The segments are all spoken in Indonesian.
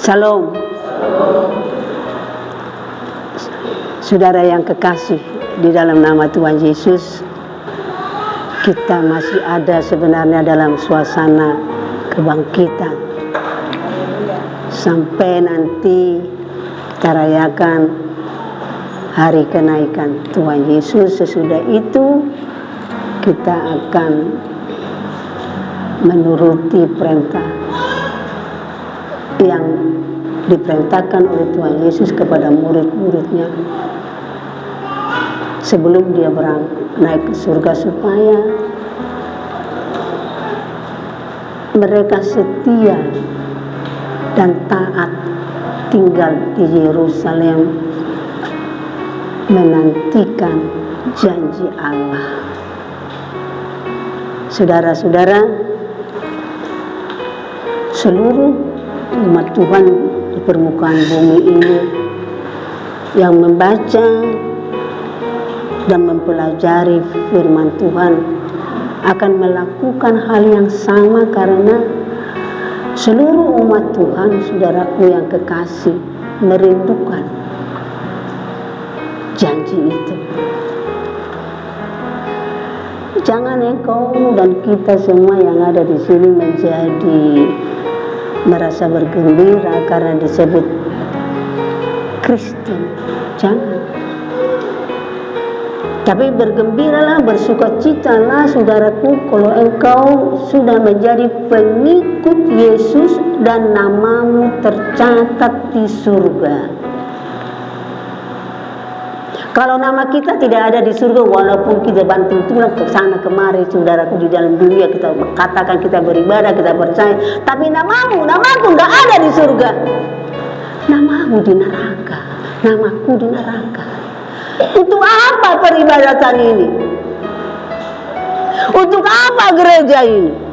Shalom. Saudara yang kekasih, di dalam nama Tuhan Yesus, kita masih ada sebenarnya dalam suasana kebangkitan. Sampai nanti kita rayakan hari kenaikan Tuhan Yesus. Sesudah itu kita akan menuruti perintah yang diperintahkan oleh Tuhan Yesus kepada murid-muridnya sebelum dia naik ke surga, supaya mereka setia dan taat tinggal di Yerusalem menantikan janji Allah. Saudara-saudara, seluruh umat Tuhan di permukaan bumi ini yang membaca dan mempelajari firman Tuhan akan melakukan hal yang sama, karena seluruh umat Tuhan, saudaraku yang kekasih, merindukan janji itu. Jangan engkau dan kita semua yang ada di sini merasa bergembira karena disebut Kristen. Jangan. Tapi bergembiralah, bersukacitalah, saudaraku, kalau engkau sudah menjadi pengikut Yesus dan namamu tercatat di surga. Kalau nama kita tidak ada di surga, walaupun kita bantu tulang ke sana kemari, saudaraku, di dalam dunia kita katakan kita beribadah, kita percaya, tapi namaku nggak ada di surga. Namamu di neraka, namaku di neraka. Untuk apa peribadatan ini? Untuk apa gereja ini?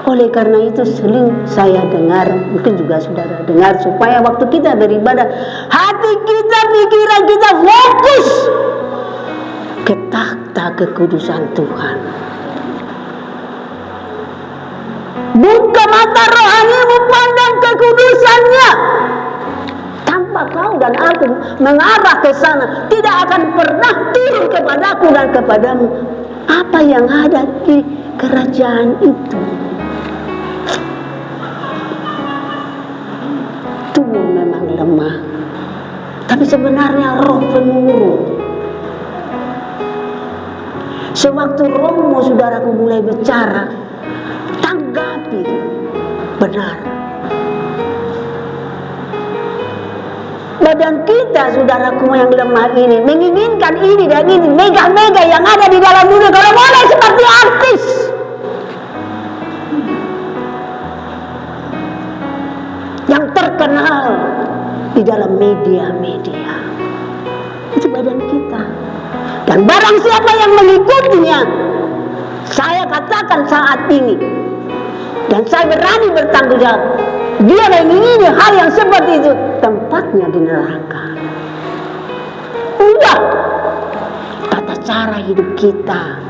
Oleh karena itu sering saya dengar, mungkin juga saudara dengar, supaya waktu kita beribadah, hati kita, pikiran kita fokus ke takhta kekudusan Tuhan. Buka mata rohanimu, pandang kekudusannya. Tanpa kau dan aku mengarah ke sana, tidak akan pernah turun kepadaku dan kepadamu apa yang ada di kerajaan itu. Tubuh memang lemah, tapi sebenarnya roh penurun. Sewaktu rohmu, saudaraku, mulai bicara, tanggapi benar. Badan kita, saudaraku yang lemah ini, menginginkan ini dan ini, mega-mega yang ada di dalam dunia, kalau boleh seperti artis. Yang terkenal di dalam media-media. Itu badan kita. Dan barang siapa yang mengikutinya, saya katakan saat ini, dan saya berani bertanggung jawab, dia mengingini hal yang seperti itu, tempatnya di neraka. Udah tata cara hidup kita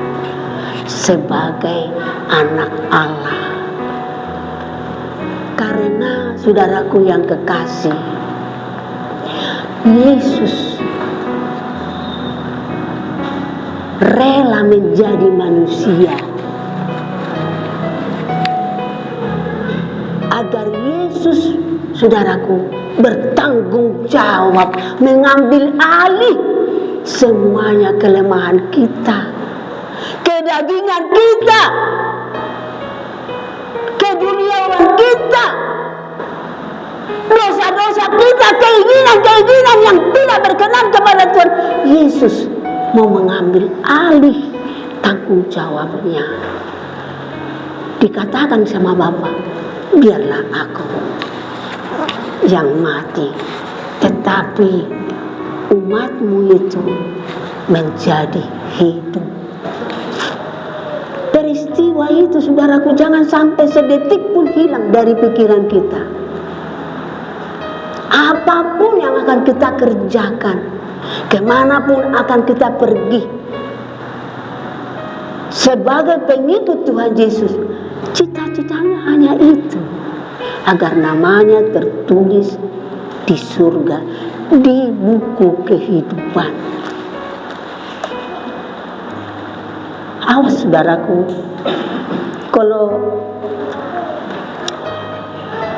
sebagai anak Allah. Karena saudaraku yang kekasih, Yesus rela menjadi manusia agar Yesus, saudaraku, bertanggung jawab, mengambil alih semuanya kelemahan kita, kedagingan kita, keduniawan kita, dosa-dosa kita, keinginan-keinginan yang tidak berkenan kepada Tuhan. Yesus mau mengambil alih tanggung jawabnya. Dikatakan sama Bapa, biarlah aku yang mati, tetapi umatmu itu menjadi hidup. Peristiwa itu, saudaraku, jangan sampai sedetik pun hilang dari pikiran kita. Apapun yang akan kita kerjakan, kemanapun akan kita pergi, sebagai pengikut Tuhan Yesus, cita-citanya hanya itu. agar namanya tertulis di surga, di buku kehidupan. Awas saudaraku, kalau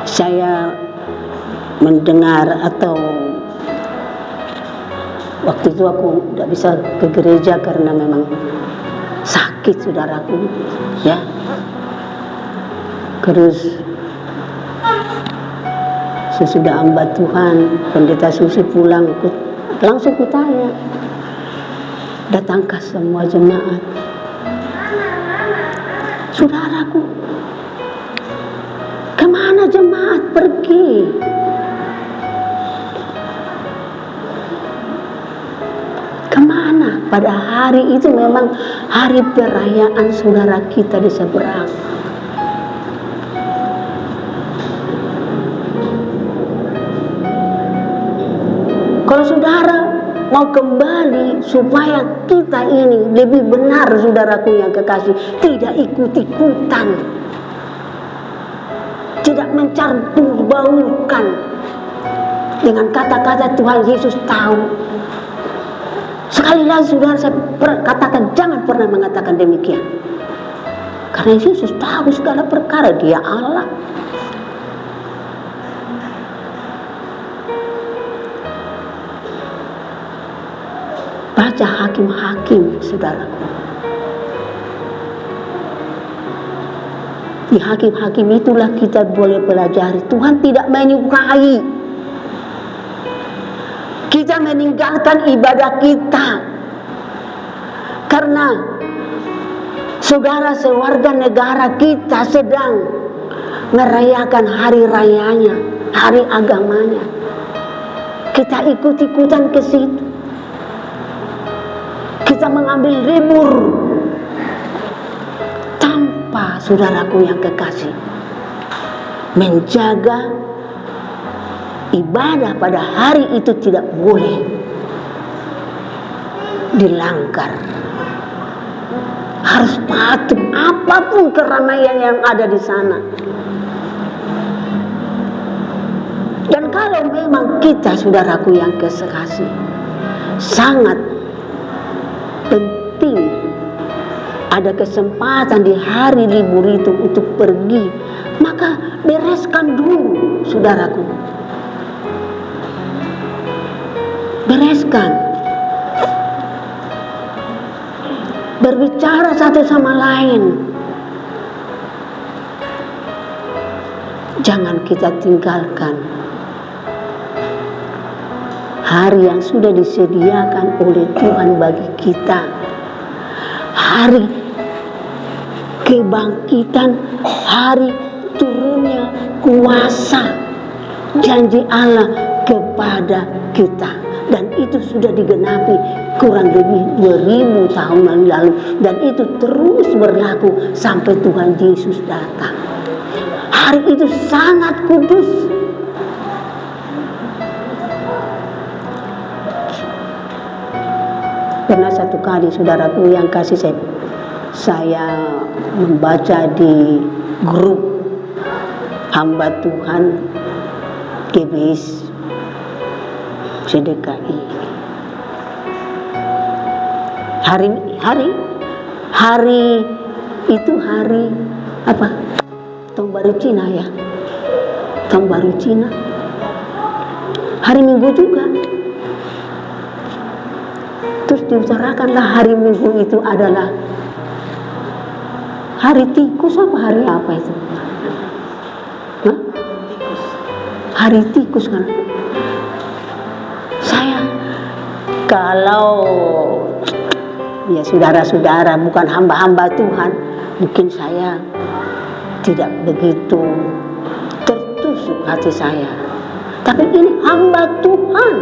saya mendengar atau waktu itu aku tidak bisa ke gereja karena memang sakit saudaraku, ya. Terus sesudah hamba Tuhan Pendeta Susi pulang, langsung kutanya, datangkah semua jemaat? Saudaraku, kemana jemaat pergi? Kemana? Pada hari itu memang hari perayaan saudara kita di seberang. Kalau saudara mau kembali supaya kita ini lebih benar, saudaraku yang kekasih, tidak ikut-ikutan, tidak mencampur baurkan dengan kata-kata Tuhan Yesus tahu. Sekali lagi saudara, saya katakan jangan pernah mengatakan demikian, karena Yesus tahu segala perkara, Dia Allah. Baca Hakim-Hakim, saudaraku. Di Hakim-Hakim itulah kita boleh pelajari Tuhan tidak menyukai kita meninggalkan ibadah kita karena saudara sewarga negara kita sedang merayakan hari rayanya, hari agamanya. Kita ikut-ikutan ke situ. Kita mengambil libur tanpa, saudaraku yang kekasih, menjaga ibadah pada hari itu tidak boleh dilanggar. Harus patuh apapun keramaian yang ada di sana. Dan kalau memang kita, saudaraku yang kekasih, sangat penting ada kesempatan di hari libur itu untuk pergi, maka bereskan dulu, saudaraku. Bereskan. Berbicara satu sama lain. Jangan kita tinggalkan hari yang sudah disediakan oleh Tuhan bagi kita. Hari kebangkitan, hari turunnya kuasa janji Allah kepada kita. Dan itu sudah digenapi kurang lebih 2000 tahun yang lalu. Dan itu terus berlaku sampai Tuhan Yesus datang. Hari itu sangat kudus. Pernah satu kali, saudaraku yang kasih, saya membaca di grup hamba Tuhan GBS CDKI. Hari itu hari apa? Tahun baru Cina, ya. Tahun baru Cina. Hari Minggu juga. Terus diutarakanlah hari Minggu itu adalah hari tikus, apa hari apa itu? Hah? Hari tikus kan? Kalau ya saudara-saudara bukan hamba-hamba Tuhan, mungkin saya tidak begitu tertusuk hati saya. Tapi ini hamba Tuhan.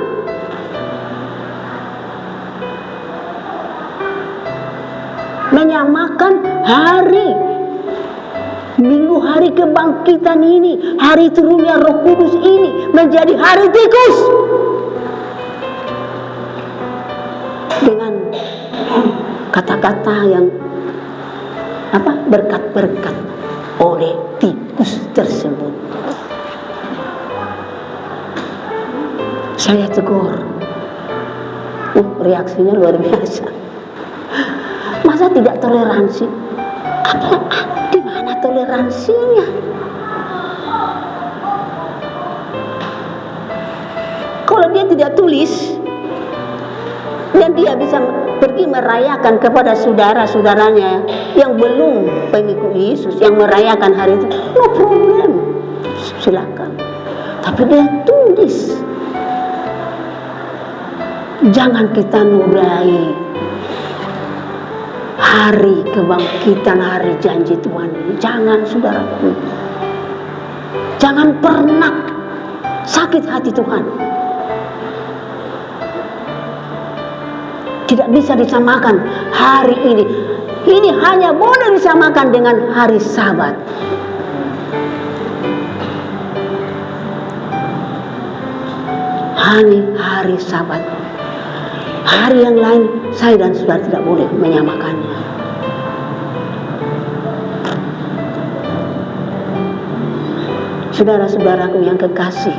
Menyamakan hari Minggu, hari kebangkitan ini, hari turunnya Roh Kudus ini menjadi hari tikus. Dengan kata-kata yang berkat-berkat oleh tikus tersebut. Saya tegur. Reaksinya luar biasa. Masa tidak toleransi? Di mana toleransinya? Kalau dia tidak tulis dan dia bisa pergi merayakan kepada saudara-saudaranya yang belum pengikut Yesus, yang merayakan hari itu, no problem, silakan. Tapi dia tulis. Jangan kita nodai hari kebangkitan, hari janji Tuhan. Jangan, saudaraku. Jangan pernah sakit hati Tuhan. Tidak bisa disamakan hari ini. Ini hanya boleh disamakan dengan hari Sabat. Hari Sabat. Hari yang lain saya dan saudara tidak boleh menyamakannya. Saudara-saudaraku yang kekasih,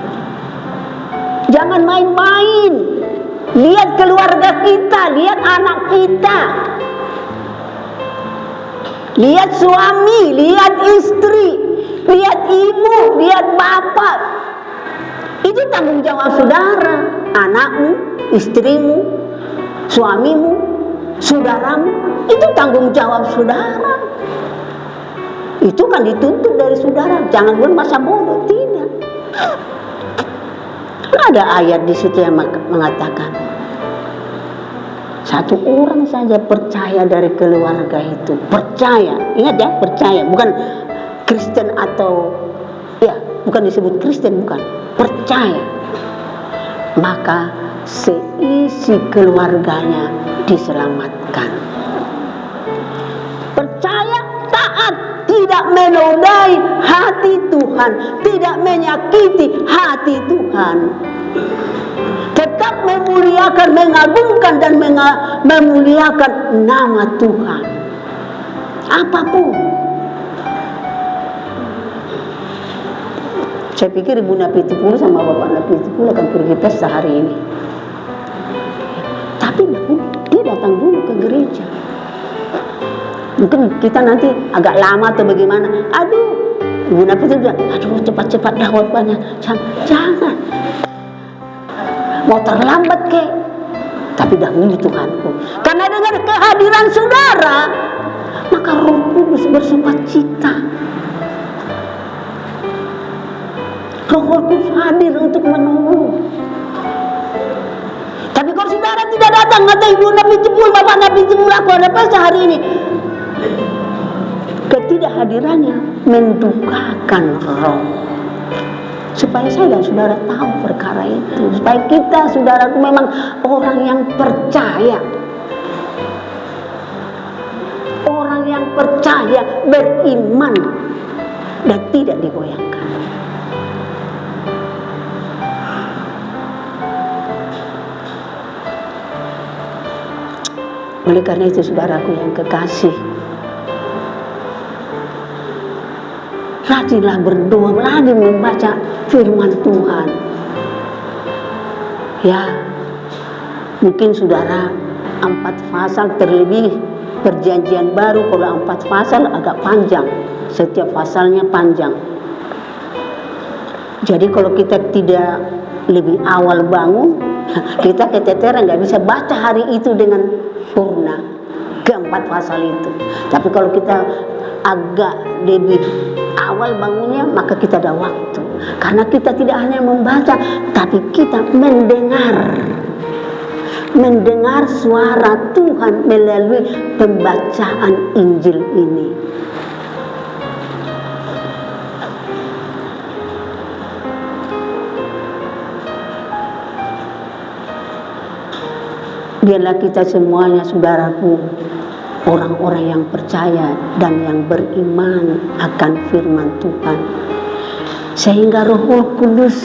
jangan main-main. Lihat keluarga kita, lihat anak kita, lihat suami, lihat istri, lihat ibu, lihat bapak. Itu tanggung jawab saudara, anakmu, istrimu, suamimu, saudaramu. Itu tanggung jawab saudara. Itu kan dituntut dari saudara. Jangan bermasa bodoh, tidak. Ada ayat di situ yang mengatakan satu orang saja percaya dari keluarga itu. Percaya, ingat ya, percaya. Bukan Kristen atau ya, bukan disebut Kristen, bukan. Percaya. Maka seisi keluarganya diselamatkan. Percaya, taat, tidak menodai hati Tuhan, tidak menyakiti hati Tuhan, tetap memuliakan, mengagungkan dan memuliakan nama Tuhan. Apapun. Saya pikir Ibu Napi Tukul sama Bapak Napi Tukul akan pergi pesta hari ini. Tapi dia datang dulu ke gereja. Mungkin kita nanti agak lama atau bagaimana. Aduh, Ibu Napi itu bilang, aduh cepat-cepat dah waktunya. Jangan. Mau terlambat kek. Tapi dahulu Tuhanku. Karena dengan kehadiran saudara, maka Roh Kudus bersukacita. Roh Kudus hadir untuk menolong. Tapi kalau saudara tidak datang, kata Ibu Napi Tukul, Bapak Napi Tukul, aku ada pesta hari ini. Ketidakhadirannya mendukakan roh. Supaya saya dan saudara tahu perkara itu. Supaya kita, saudara, memang orang yang percaya. Orang yang percaya, beriman, dan tidak digoyahkan. Oleh karena itu, saudaraku yang kekasih, rajinlah berdoa, rajin membaca firman Tuhan. Ya, mungkin saudara 4 pasal terlebih perjanjian baru, kalau 4 pasal agak panjang, setiap pasalnya panjang. Jadi kalau kita tidak lebih awal bangun, kita keteteran, nggak bisa baca hari itu dengan sempurna ke-4 pasal itu. Tapi kalau kita agak lebih awal bangunnya, maka kita ada waktu. Karena kita tidak hanya membaca, tapi kita mendengar suara Tuhan melalui pembacaan Injil ini. Biarlah kita semuanya, saudaraku, orang-orang yang percaya dan yang beriman akan firman Tuhan, sehingga Roh Kudus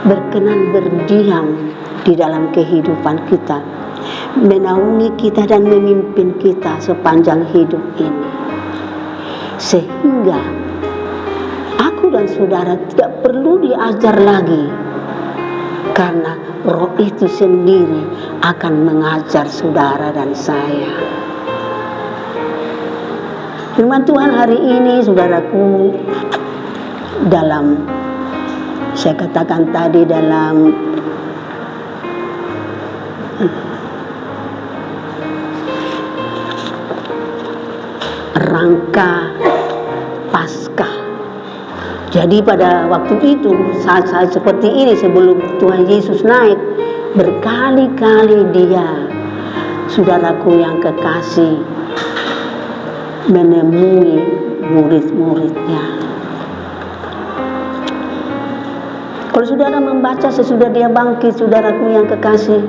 berkenan berdiam di dalam kehidupan kita, menaungi kita dan memimpin kita sepanjang hidup ini, sehingga aku dan saudara tidak perlu diajar lagi Karena Roh itu sendiri akan mengajar saudara dan saya. Firman Tuhan hari ini, saudaraku, dalam, saya katakan tadi, dalam rangka Paskah. Jadi pada waktu itu, saat-saat seperti ini sebelum Tuhan Yesus naik, berkali-kali dia, saudaraku yang kekasih, menemui murid-muridnya. Kalau saudara membaca sesudah dia bangkit, saudaraku yang kekasih,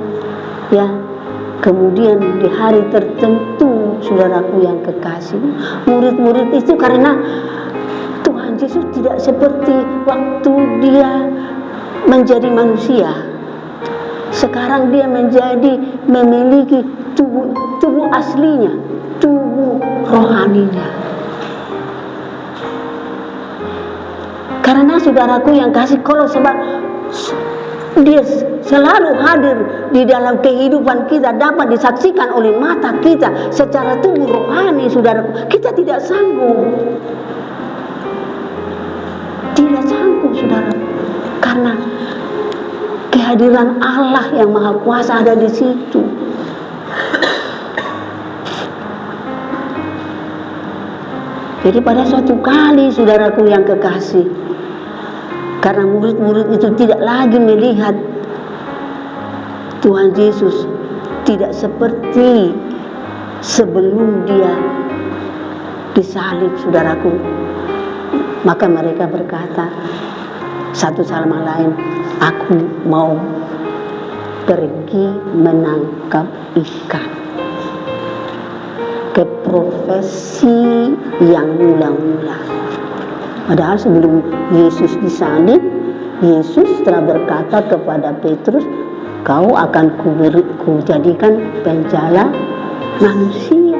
ya, kemudian di hari tertentu, saudaraku yang kekasih, murid-murid itu, karena Tuhan Yesus tidak seperti waktu dia menjadi manusia. Sekarang dia memiliki tubuh aslinya, tubuh rohaninya. Karena saudaraku yang kasih, kalau sebab dia selalu hadir di dalam kehidupan kita, dapat disaksikan oleh mata kita secara tubuh rohani, saudaraku, kita tidak sanggup. Tidak sanggup, saudara, karena kehadiran Allah yang Maha Kuasa ada di situ. Jadi pada suatu kali, saudaraku yang kekasih, karena murid-murid itu tidak lagi melihat Tuhan Yesus tidak seperti sebelum dia disalib, saudaraku, maka mereka berkata satu sama lain, aku mau pergi menangkap ikan. Ke profesi yang mula-mula. Padahal sebelum Yesus disalib, Yesus telah berkata kepada Petrus, kau akan kujadikan penjala manusia.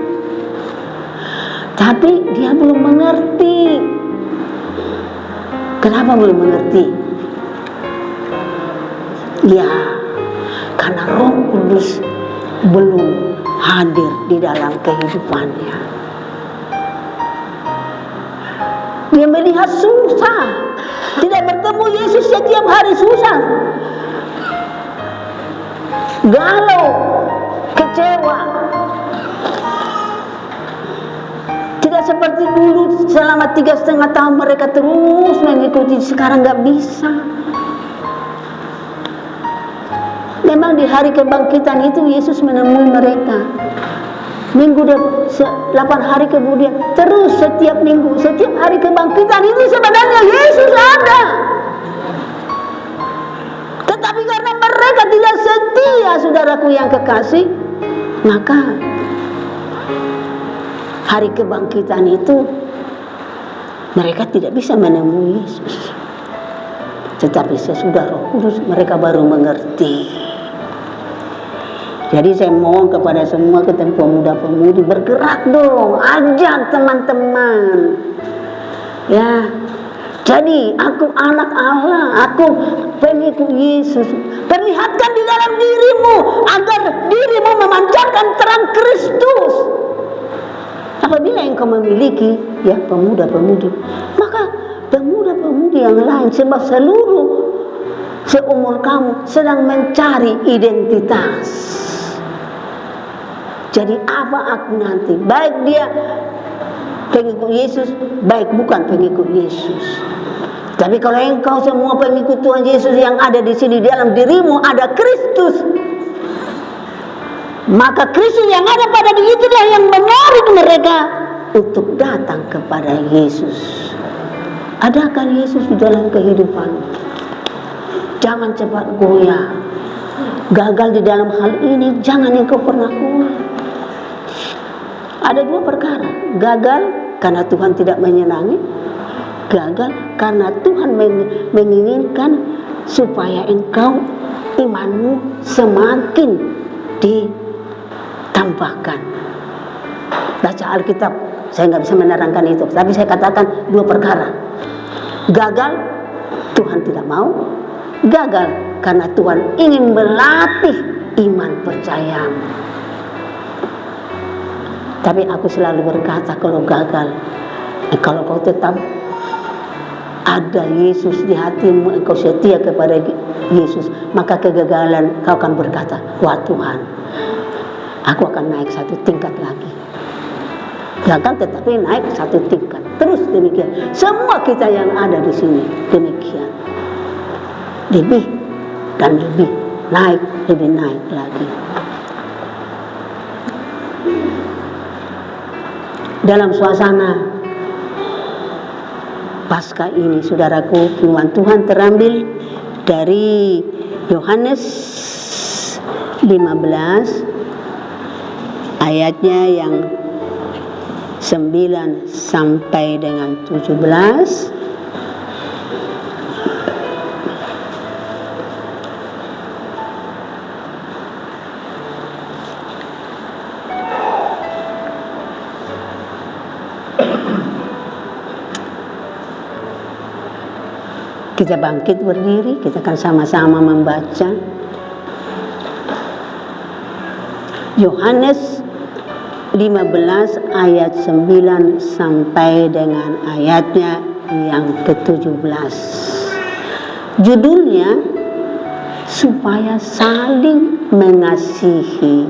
Tapi dia belum mengerti. Kenapa belum mengerti? Ya, karena Roh Kudus belum hadir di dalam kehidupannya. Dia melihat susah, tidak bertemu Yesus setiap hari susah, galau, kecewa. Tidak seperti dulu selama 3,5 tahun mereka terus mengikuti, sekarang nggak bisa. Memang di hari kebangkitan itu Yesus menemui mereka. Minggu 8 hari kemudian, terus setiap minggu, setiap hari kebangkitan itu sebenarnya Yesus ada. Tetapi karena mereka tidak setia, saudaraku yang kekasih, maka hari kebangkitan itu mereka tidak bisa menemui Yesus. Tetapi sesudah Roh Kudus mereka baru mengerti. Jadi saya mohon kepada semua pemuda-pemudi, bergerak dong, ajak teman-teman. Ya, jadi aku anak Allah, aku pengikut Yesus. Perlihatkan di dalam dirimu agar dirimu memancarkan terang Kristus. Apabila engkau memiliki ya pemuda-pemudi, maka pemuda-pemudi yang lain, sebab seluruh seumur kamu sedang mencari identitas. Jadi apa aku nanti? Baik dia pengikut Yesus, baik bukan pengikut Yesus. Tapi kalau engkau semua pengikut Tuhan Yesus yang ada di sini, di dalam dirimu ada Kristus, maka Kristus yang ada pada diri itulah yang menarik mereka untuk datang kepada Yesus. Adakan Yesus di dalam kehidupan. Jangan cepat goyah. Gagal di dalam hal ini, jangan engkau pernah goyah. Ada 2 perkara. Gagal karena Tuhan tidak menyenangi. Gagal karena Tuhan menginginkan supaya engkau, imanmu semakin ditambahkan. Baca Alkitab, saya nggak bisa menerangkan itu, tapi saya katakan 2 perkara. Gagal, Tuhan tidak mau. Gagal karena Tuhan ingin melatih iman percayamu. Tapi aku selalu berkata, kalau gagal, kalau kau tetap ada Yesus di hatimu, engkau setia kepada Yesus, maka kegagalan kau akan berkata, wah Tuhan, aku akan naik satu tingkat lagi. Gagal tetapi naik satu tingkat. Terus demikian. Semua kita yang ada di sini demikian. Lebih dan lebih naik lagi. Dalam suasana Paskah ini, saudaraku, firman Tuhan terambil dari Yohanes 15 ayatnya yang 9 sampai dengan 17. Kita bangkit berdiri, kita akan sama-sama membaca Yohanes 15 ayat 9 sampai dengan ayatnya yang ke-17. Judulnya supaya saling mengasihi.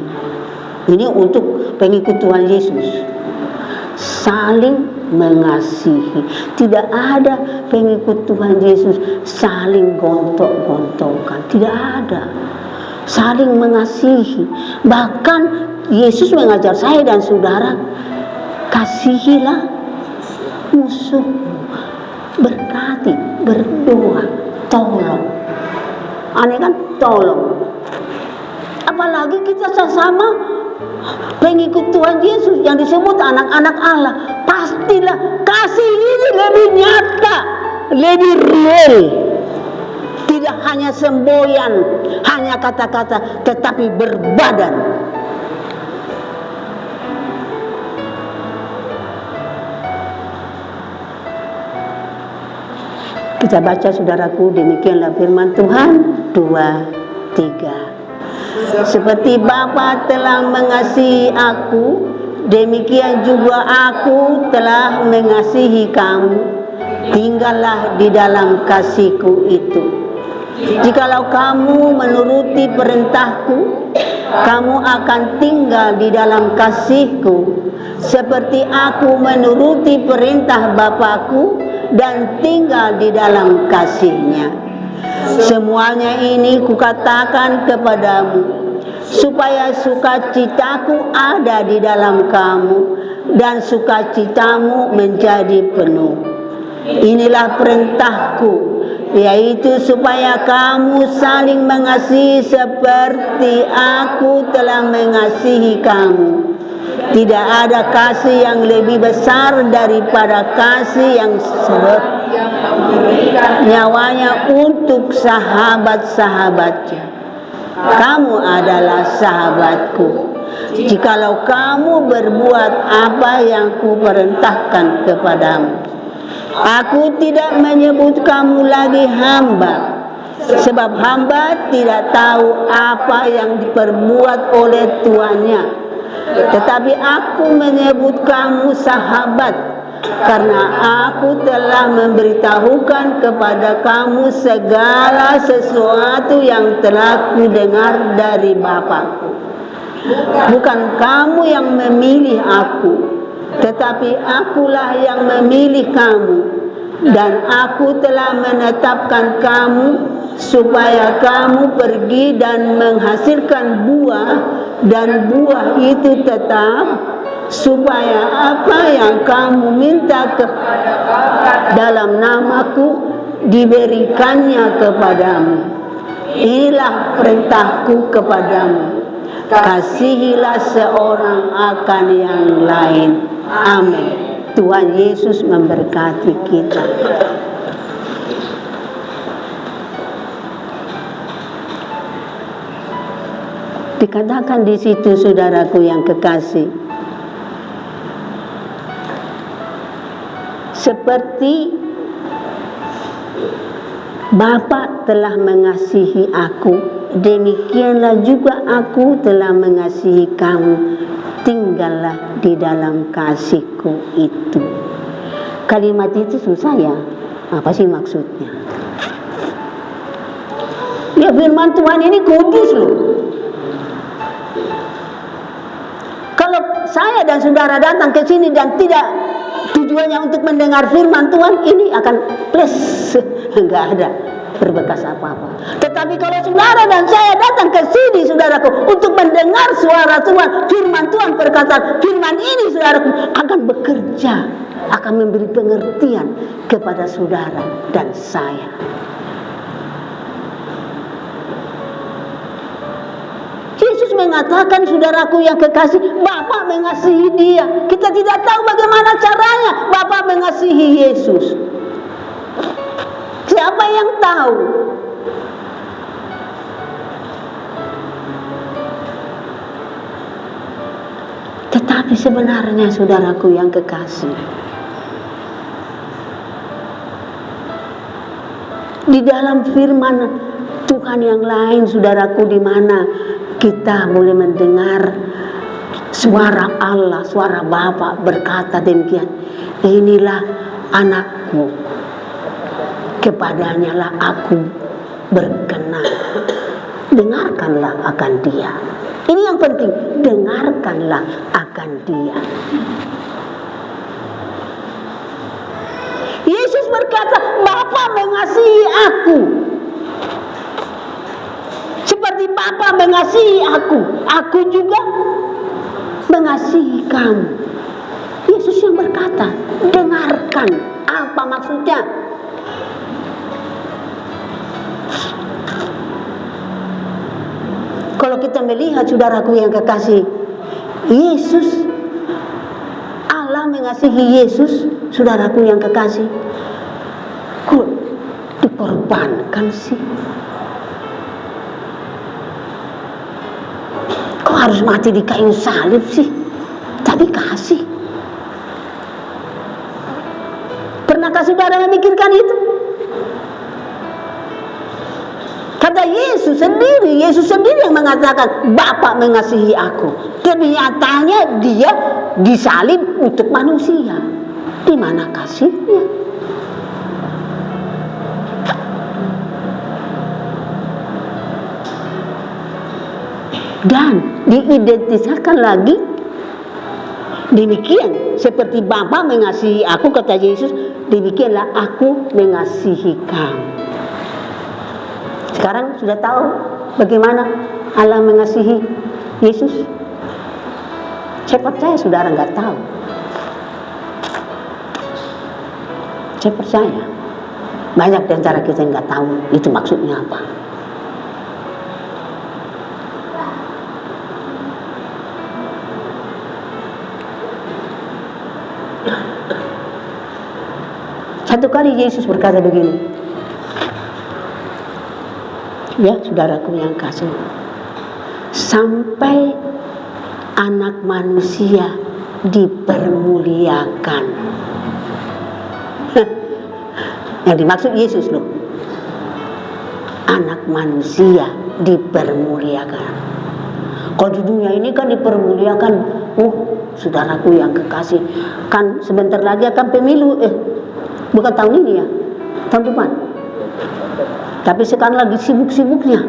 Ini untuk pengikut Tuhan Yesus. Saling mengasihi. Tidak ada pengikut Tuhan Yesus saling gontok-gontokan. Tidak ada. Saling mengasihi. Bahkan Yesus mengajar saya dan saudara, kasihilah musuhmu, berkati, berdoa, tolong. Aneh kan? Tolong. Apalagi kita sesama pengikut Tuhan Yesus yang disebut anak-anak Allah, pastilah kasih ini lebih nyata, lebih real. Tidak hanya semboyan, hanya kata-kata, tetapi berbadan. Kita baca, saudaraku, demikianlah firman Tuhan. 2, 3. Seperti Bapa telah mengasihi aku, demikian juga aku telah mengasihi kamu. Tinggallah di dalam kasihku itu. Jikalau kamu menuruti perintahku, kamu akan tinggal di dalam kasihku, seperti aku menuruti perintah Bapakku dan tinggal di dalam kasihnya. Semuanya ini kukatakan kepadamu, supaya sukacitaku ada di dalam kamu, dan sukacitamu menjadi penuh. Inilah perintahku, yaitu supaya kamu saling mengasihi seperti aku telah mengasihi kamu. Tidak ada kasih yang lebih besar daripada kasih yang nyawanya untuk sahabat-sahabatnya. Kamu adalah sahabatku jikalau kamu berbuat apa yang kuperintahkan kepadamu. Aku tidak menyebut kamu lagi hamba, sebab hamba tidak tahu apa yang diperbuat oleh tuannya. Tetapi aku menyebut kamu sahabat, karena aku telah memberitahukan kepada kamu segala sesuatu yang telah kudengar dari Bapakku. Bukan kamu yang memilih aku, tetapi akulah yang memilih kamu, dan aku telah menetapkan kamu supaya kamu pergi dan menghasilkan buah, dan buah itu tetap, supaya apa yang kamu minta dalam namaku diberikannya kepadamu. Inilah perintahku kepadamu, kasihilah seorang akan yang lain. Amin. Tuhan Yesus memberkati kita. Dikatakan di situ, saudaraku yang kekasih, seperti Bapa telah mengasihi aku, demikianlah juga aku telah mengasihi kamu. Tinggallah di dalam kasihku itu. Kalimat itu susah ya. Apa sih maksudnya? Ya, firman Tuhan ini kudus loh. Kalau saya dan saudara datang ke sini dan tidak tujuannya untuk mendengar firman Tuhan, ini akan plus, enggak ada berbekas apa-apa. Tetapi kalau saudara dan saya datang ke sini, saudaraku, untuk mendengar suara Tuhan, firman Tuhan perkataan firman ini, saudaraku, akan bekerja, akan memberi pengertian kepada saudara dan saya. Yesus mengatakan, saudaraku yang kekasih, Bapa mengasihi dia. Kita tidak tahu bagaimana caranya Bapa mengasihi Yesus. Siapa yang tahu? Tetapi sebenarnya, saudaraku yang kekasih, di dalam firman Tuhan yang lain, saudaraku, di mana kita boleh mendengar suara Allah, suara Bapa berkata demikian, inilah anakku, kepadanya lah aku berkenan, dengarkanlah akan dia. Ini yang penting, dengarkanlah akan dia. Yesus berkata, Bapa mengasihi aku seperti Bapa mengasihi aku juga mengasihi kamu. Yesus yang berkata, dengarkan. Apa maksudnya? Kalau kita melihat, saudaraku yang kekasih, Yesus, Allah mengasihi Yesus, saudaraku yang kekasih, kok dikorbankan sih? Kok harus mati di kayu salib sih? Tapi kasih. Pernahkah saudara memikirkan itu? Kata Yesus sendiri yang mengatakan, Bapa mengasihi aku. Ternyatanya dia disalib untuk manusia. Di mana kasihnya? Dan diidentifikasikan lagi, demikian seperti Bapa mengasihi aku, kata Yesus, demikianlah aku mengasihi kamu. Sekarang sudah tahu bagaimana Allah mengasihi Yesus? Saya percaya saudara nggak tahu. Saya percaya banyak di antara kita nggak tahu itu maksudnya apa. Satu kali Yesus berkata begini, ya saudaraku yang kasih, sampai anak manusia dipermuliakan. Yang dimaksud Yesus loh, anak manusia dipermuliakan. Kalau di dunia ini kan dipermuliakan, saudaraku yang kekasih, kan sebentar lagi akan pemilu, bukan tahun ini ya, tahun depan. Tapi sekarang lagi sibuk-sibuknya.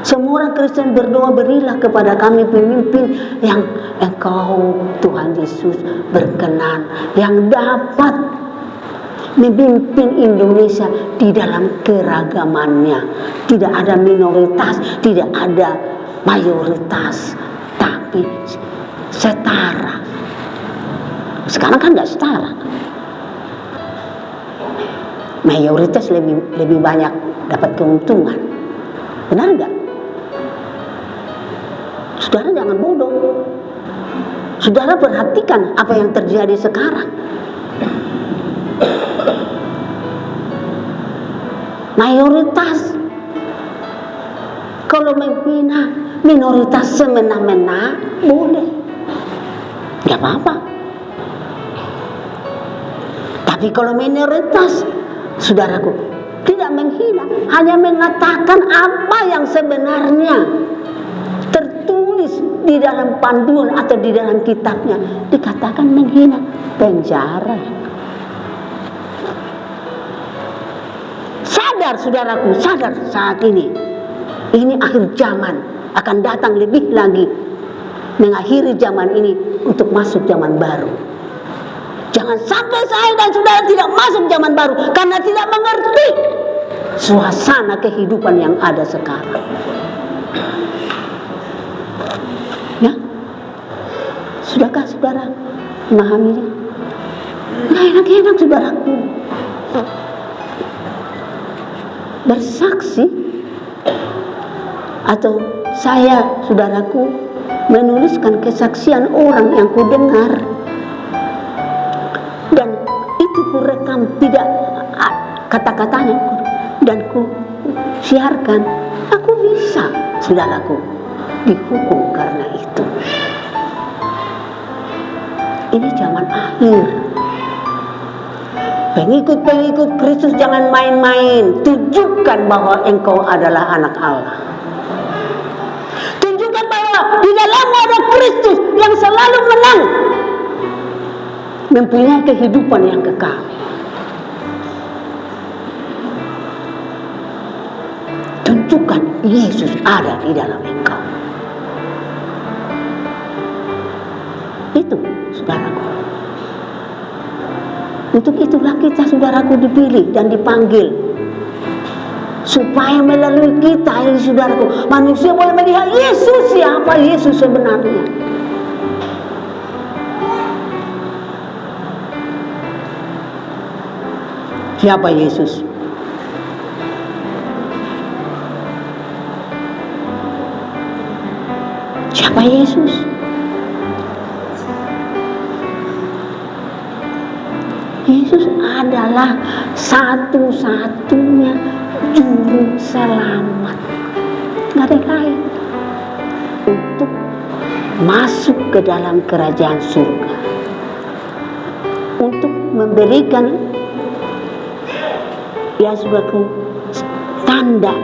Semua orang Kristen berdoa, berilah kepada kami pemimpin yang Engkau Tuhan Yesus berkenan, yang dapat memimpin Indonesia di dalam keragamannya. Tidak ada minoritas, tidak ada mayoritas, tapi setara. Sekarang kan nggak setara. Mayoritas lebih banyak dapat keuntungan. Benar nggak? Saudara jangan bodoh. Saudara perhatikan apa yang terjadi sekarang. Mayoritas kalau menghina minoritas semena-mena boleh, nggak apa-apa. Tapi kalau minoritas, saudaraku, tidak menghina, hanya mengatakan apa yang sebenarnya tertulis di dalam panduan atau di dalam kitabnya. Dikatakan menghina, penjara. Sadar saudaraku, sadar saat ini akhir zaman, akan datang lebih lagi, mengakhiri zaman ini untuk masuk zaman baru. Jangan sampai saya dan saudara tidak masuk zaman baru karena tidak mengerti suasana kehidupan yang ada sekarang. Ya, sudahkah saudara memahaminya? Nggak enak-enak saudaraku bersaksi, atau saya saudaraku menuliskan kesaksian orang yang ku dengar dan itu ku rekam, tidak kata-katanya, dan ku siarkan. Aku bisa saudaraku dihukum karena itu. Ini zaman akhir. Pengikut-pengikut Kristus jangan main-main. Tunjukkan bahwa engkau adalah anak Allah. Tunjukkan bahwa di dalammu ada Kristus yang selalu menang, mempunyai kehidupan yang kekal. Tunjukkan Yesus ada di dalam engkau. Itu saudaraku. Untuk itulah kita saudaraku dipilih dan dipanggil, supaya melalui kita ini saudaraku, manusia boleh melihat Yesus, siapa Yesus sebenarnya. Siapa Yesus? Siapa Yesus? Yesus adalah satu-satunya juru selamat, nggak ada lain, untuk masuk ke dalam kerajaan surga, untuk memberikan ya saudaraku tanda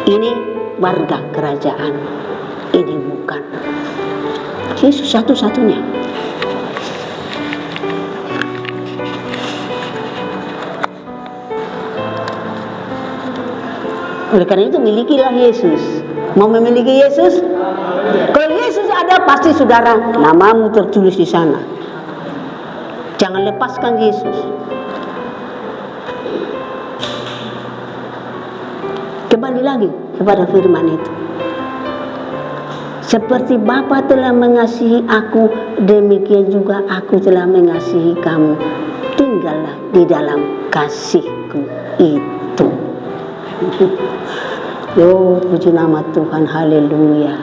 ini warga kerajaan, ini bukan. Yesus satu-satunya. Oleh karena itu milikilah Yesus. Mau memiliki Yesus? Kalau Yesus ada, pasti saudara namamu tertulis di sana. Jangan lepaskan Yesus. Kembali lagi kepada firman itu. Seperti Bapa telah mengasihi aku, demikian juga aku telah mengasihi kamu. Tinggallah di dalam kasihku itu. Oh, puji nama Tuhan, haleluya.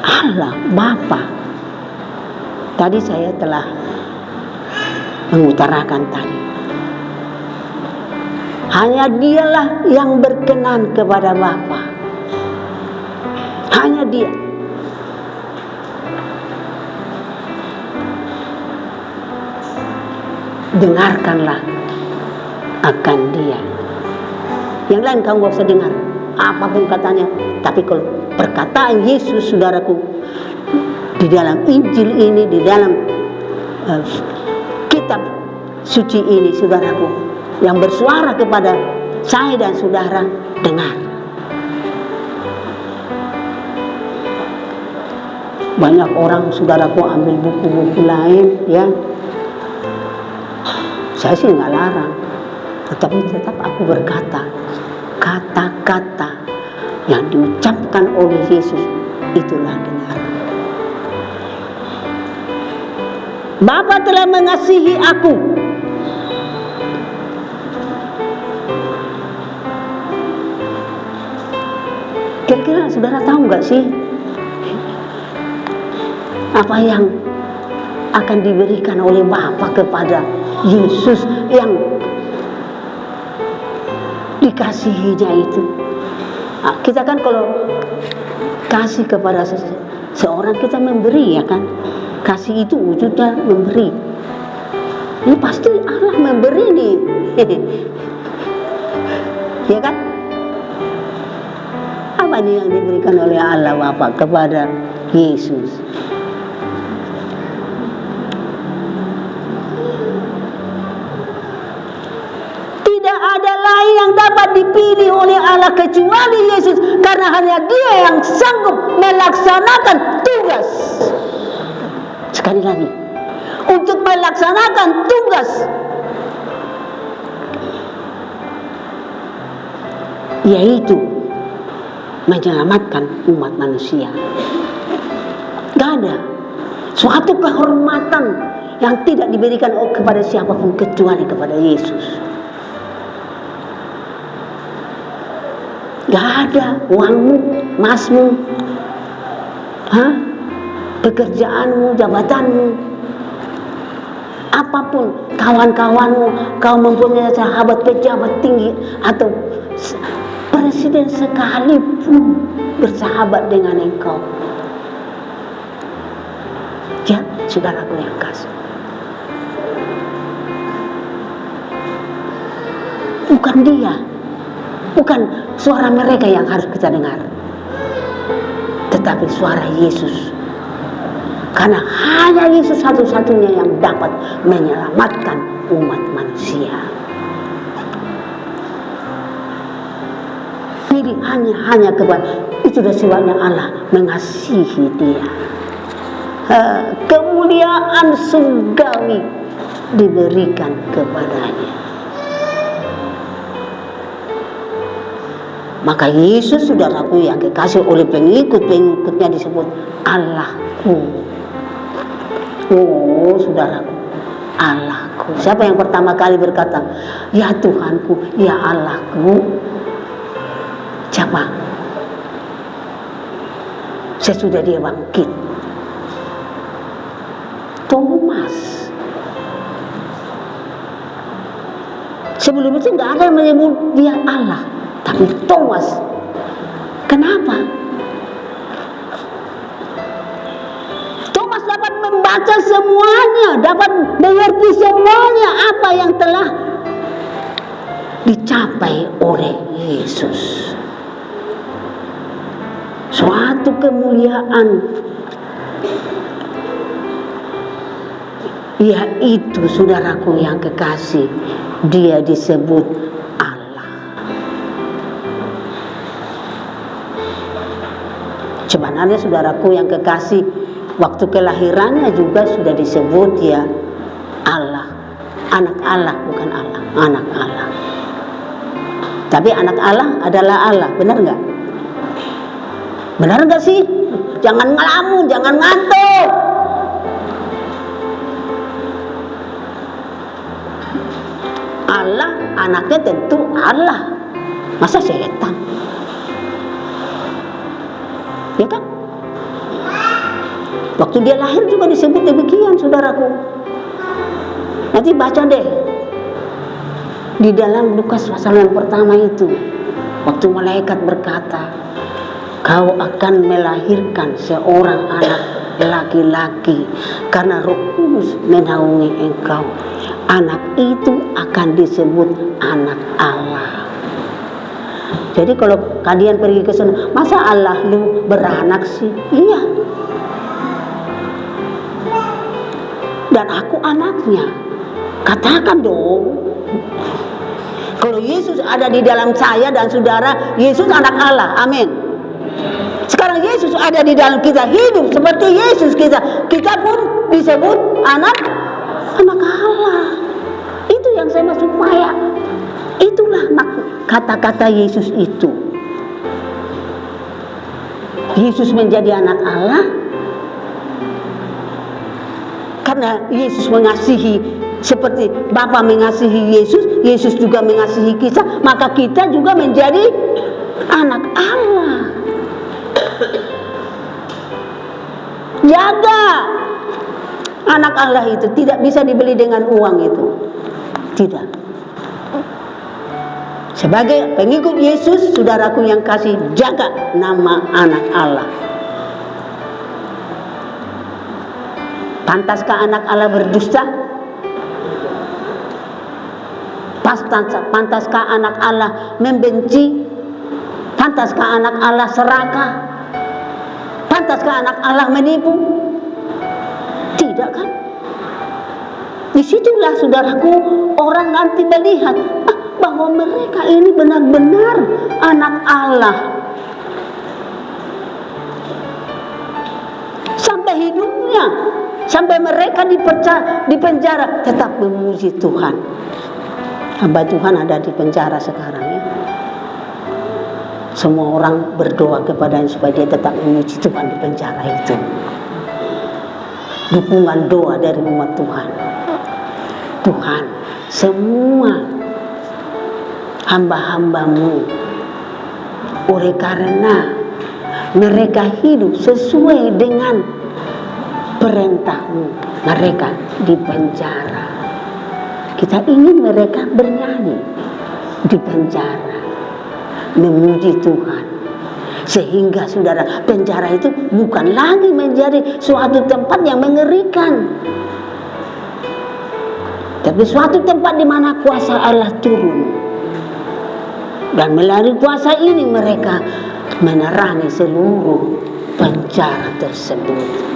Allah Bapa. Tadi saya telah mengutarakan tadi. Hanya dialah yang berkenan kepada Bapa. Hanya dia. Dengarkanlah akan dia. Yang lain kamu gak usah dengar, apapun katanya. Tapi kalau perkataan Yesus saudaraku, di dalam Injil ini, di dalam kitab suci ini saudaraku, yang bersuara kepada saya dan saudara, dengar. Banyak orang saudaraku ambil buku-buku lain, ya. Saya sih nggak larang, tetapi tetap aku berkata, kata-kata yang diucapkan oleh Yesus itulah benar. Bapa telah mengasihi aku. Kira-kira saudara tahu nggak sih apa yang akan diberikan oleh Bapa kepada Yesus yang dikasihinya itu? Nah, kita kan kalau kasih kepada seseorang, kita memberi, ya kan? Kasih itu wujudnya memberi. Ini pasti Allah memberi nih. Ya kan? Apa nih yang diberikan oleh Allah Bapa kepada Yesus? Tidak ada lain yang dapat dipilih oleh Allah kecuali Yesus, karena hanya Dia yang sanggup melaksanakan tugas. Sekali lagi, untuk melaksanakan tugas, yaitu menyelamatkan umat manusia. Gak ada suatu kehormatan yang tidak diberikan kepada siapapun kecuali kepada Yesus. Gak ada uangmu, emasmu, pekerjaanmu, jabatanmu, apapun, kawan-kawanmu, kau mempunyai sahabat pejabat tinggi atau presiden sekalipun bersahabat dengan engkau. Ya, saudaraku yang kasih, bukan dia, bukan suara mereka yang harus kita dengar, tetapi suara Yesus. Karena hanya Yesus satu-satunya yang dapat menyelamatkan umat manusia. Pilihannya hanya kepada, itu dah sebabnya Allah mengasihi dia. Kemuliaan surgawi diberikan kepadanya. Maka Yesus, saudaraku yang kekasih, oleh pengikut-pengikutnya disebut Allahku. Oh saudaraku, Allahku. Siapa yang pertama kali berkata, ya Tuhanku, ya Allahku? Siapa? Sesudah dia bangkit, Thomas. Sebelum itu nggak ada yang menyebut dia Allah, tapi Thomas. Kenapa? Thomas dapat membaca semuanya, dapat mengerti semuanya apa yang telah dicapai oleh Yesus. Suatu kemuliaan, yaitu saudaraku yang kekasih, dia disebut Allah. Sebenarnya saudaraku yang kekasih, waktu kelahirannya juga sudah disebut dia Allah. Anak Allah, bukan Allah, anak Allah. Tapi anak Allah adalah Allah, benar nggak? Benar nggak sih? Jangan ngelamun, jangan ngantuk. Allah, anaknya tentu Allah. Masa setan? Ya kan? Waktu dia lahir juga disebut demikian, saudaraku. Nanti baca deh di dalam Lukas pasal yang pertama itu, waktu malaikat berkata, kau akan melahirkan seorang anak laki-laki, karena Roh Kudus menaungi engkau. Anak itu akan disebut anak Allah. Jadi kalau kalian pergi ke sana, masa Allah lu beranak sih? Iya. Dan aku anaknya. Katakan dong. Kalau Yesus ada di dalam saya dan saudara, Yesus anak Allah. Amin. Sekarang Yesus ada di dalam kita, hidup seperti Yesus kita pun disebut anak Allah. Itu yang saya maksud, supaya itulah kata-kata Yesus itu. Yesus menjadi anak Allah karena Yesus mengasihi, seperti Bapa mengasihi Yesus, Yesus juga mengasihi kita, maka kita juga menjadi anak Allah. Jaga anak Allah itu, tidak bisa dibeli dengan uang itu. Tidak. Sebagai pengikut Yesus, saudaraku yang kasih, jaga nama anak Allah. Pantaskah anak Allah berdusta? Pantaskah anak Allah membenci? Pantaskah anak Allah serakah? Pantaskah anak Allah menipu? Tidak kan? Disitulah saudaraku orang nanti melihat bahwa mereka ini benar-benar anak Allah. Sampai hidupnya, sampai mereka di penjara tetap memuji Tuhan. Hamba Tuhan ada di penjara sekarang ya. Semua orang berdoa kepadanya supaya dia tetap memuji Tuhan di penjara itu. Dukungan doa dari umat Tuhan. Tuhan, semua hamba-hambamu, oleh karena mereka hidup sesuai dengan perintahmu, mereka di penjara. Kita ingin mereka bernyanyi di penjara, memuji Tuhan, sehingga saudara, penjara itu bukan lagi menjadi suatu tempat yang mengerikan, tapi suatu tempat di mana kuasa Allah turun, dan melalui kuasa ini mereka menerangi seluruh penjara tersebut.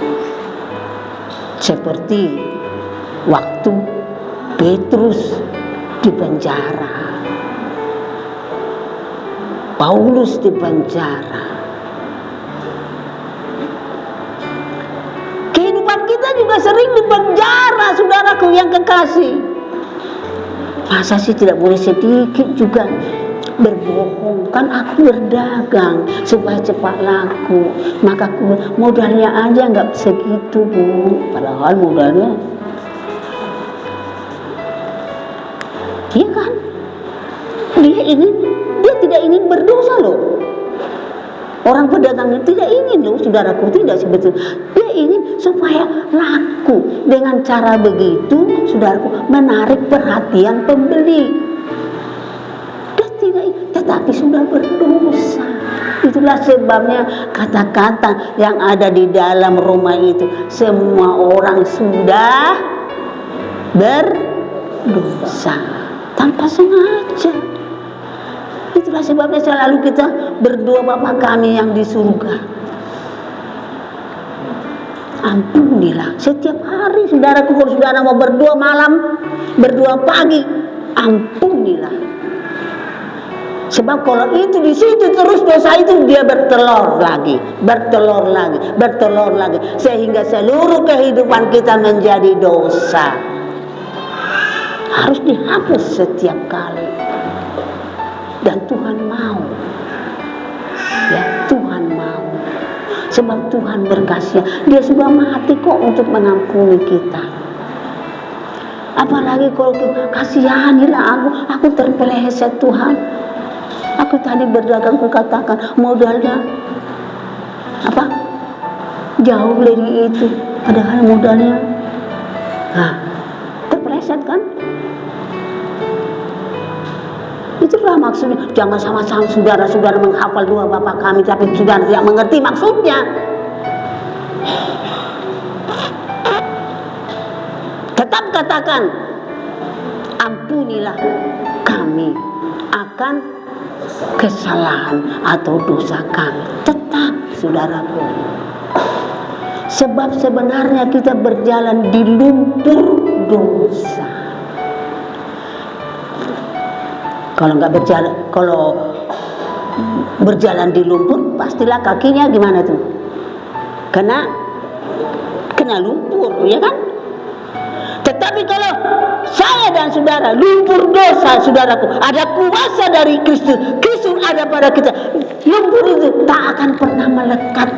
Seperti waktu Petrus di penjara, Paulus di penjara. Kehidupan kita juga sering di penjara, saudaraku yang kekasih. Masa sih tidak boleh sedikit juga berbohong? Kan aku berdagang supaya cepat laku, maka modalnya aja nggak segitu, Bu. Padahal modalnya, iya kan? Dia tidak ingin berdosa loh. Orang pedagang itu tidak ingin loh, saudaraku, tidak sebetulnya. Dia ingin supaya laku. Dengan cara begitu, saudaraku, menarik perhatian pembeli. Dia tidak, tetapi sudah berdosa. Itulah sebabnya kata-kata yang ada di dalam Roma itu, semua orang sudah berdosa tanpa sengaja. Itulah sebabnya selalu kita berdoa, Bapa kami yang di surga, ampunilah. Setiap hari saudaraku, kalau saudara mau berdoa malam, berdoa pagi, ampunilah. Sebab kalau itu di situ terus dosa itu, dia bertelur lagi, sehingga seluruh kehidupan kita menjadi dosa. Harus dihapus setiap kali. Dan Tuhan mau, ya Tuhan mau, sebab Tuhan berkasih, Dia sudah mati kok untuk mengampuni kita. Apalagi kalau kasihanilah aku terpeleset Tuhan. Aku tadi berdagang, kukatakan modalnya apa? Jauh dari itu, padahal modalnya, terpeleset kan? Itulah maksudnya. Jangan sama-sama saudara-saudara menghafal doa Bapa kami, tapi saudara tidak mengerti maksudnya. Tetap katakan, ampunilah kami akan kesalahan atau dosa kami. Tetap, saudaraku. Sebab sebenarnya kita berjalan di lumpur dosa. Kalau berjalan di lumpur, pastilah kakinya gimana tuh? Kena lumpur, ya kan? Tetapi kalau saya dan saudara lumpur dosa, saudaraku, ada kuasa dari Kristus. Kristus ada pada kita. Lumpur itu tak akan pernah melekat.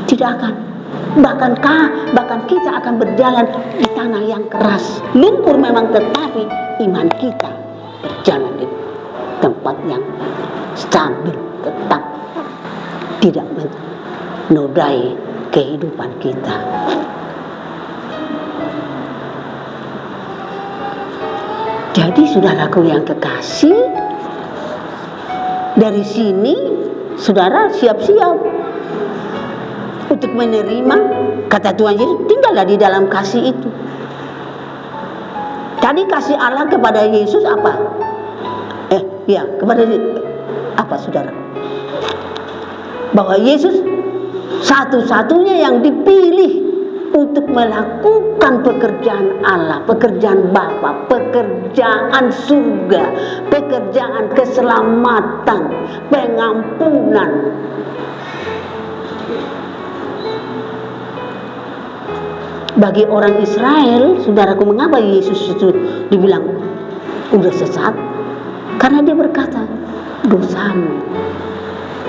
Tidak akan. Bahkan kita akan berjalan di tanah yang keras. Lumpur memang, tetapi iman kita berjalan di tempat yang stabil, tetap tidak menodai kehidupan kita. Jadi saudaraku yang kekasih, dari sini saudara siap-siap. untuk menerima kata Tuhan Yesus, tinggallah di dalam kasih itu. Tadi kasih Allah kepada Yesus apa? Kepada apa, saudara? Bahwa Yesus satu-satunya yang dipilih untuk melakukan pekerjaan Allah, pekerjaan Bapa, pekerjaan surga, pekerjaan keselamatan, pengampunan. Bagi orang Israel, saudaraku, mengapa Yesus itu dibilang udah sesat? Karena dia berkata, dosamu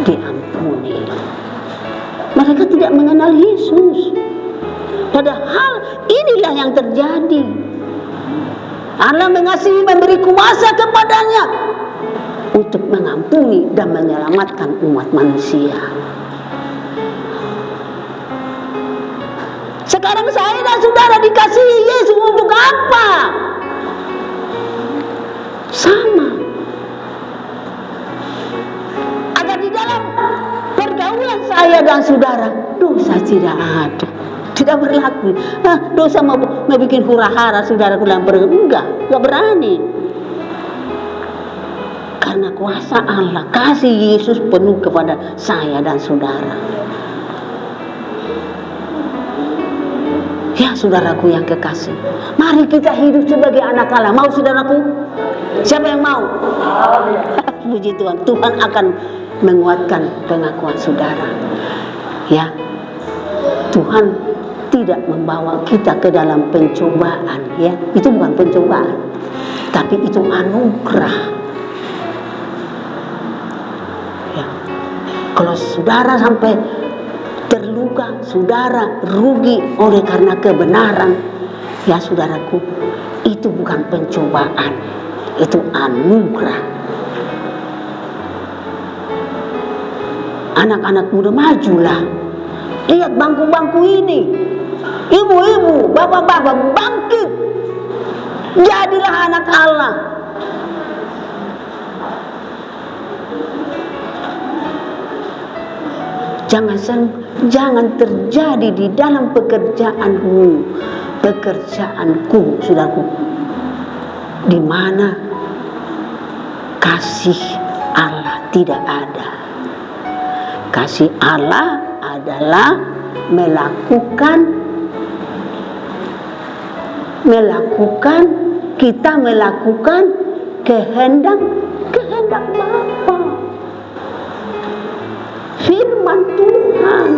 diampuni. Mereka tidak mengenal Yesus. Padahal inilah yang terjadi. Allah mengasihi, memberi kuasa kepadanya untuk mengampuni dan menyelamatkan umat manusia. Sekarang saya dan saudara dikasihi Yesus untuk apa? Sama. Agar di dalam pergaulan saya dan saudara, dosa tidak ada, tidak berlaku. Dosa mau bikin hura-hara saudara dalam pergaulan, enggak berani. Karena kuasa Allah, kasih Yesus penuh kepada saya dan saudara. Ya, saudaraku yang kekasih, mari kita hidup sebagai anak Allah. Mau, saudaraku? Siapa yang mau? Puji Tuhan, Tuhan akan menguatkan pengakuan saudara. Ya, Tuhan tidak membawa kita ke dalam pencobaan. Ya, itu bukan pencobaan, tapi itu anugerah. Ya, kalau saudara sampai terluka, saudara rugi oleh karena kebenaran, ya saudaraku, itu bukan pencobaan, itu anugerah. Anak-anak muda, majulah. Lihat bangku-bangku ini. Ibu-ibu, bapak-bapak, bangkit. Jadilah anak Allah. Jangan terjadi di dalam pekerjaanmu, pekerjaanku, saudaraku, di mana kasih Allah tidak ada. Kasih Allah adalah kita melakukan kehendak Bapa. Firman Tuhan.